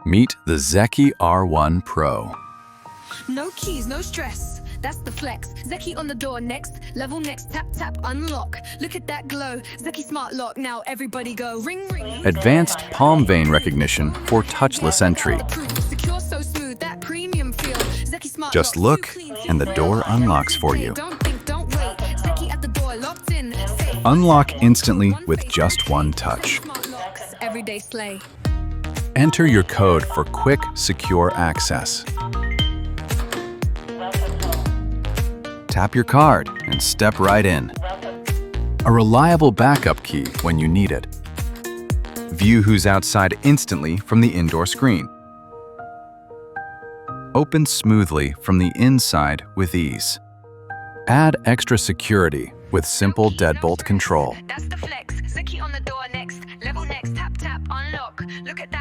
Meet the Zeki R1 Pro. No keys, no stress. That's the flex. Zeki on the door next. Level next. Tap, tap, unlock. Look at that glow. Zeki smart lock. Now everybody go. Ring, ring. Advanced palm vein recognition for touchless entry. Secure so smooth. That premium feel. Zeki smart Just lock. look, and the door unlocks for you. Don't think, don't wait. Zeki at the door, locked in. Safe. Unlock instantly with just one touch. Smart locks. Everyday slay. Enter your code for quick, secure access. Tap your card and step right in. A reliable backup key when you need it. View who's outside instantly from the indoor screen. Open smoothly from the inside with ease. Add extra security with simple deadbolt control. That's the flex. Zeki on the door next. Level next. Tap, tap, unlock. Look at that.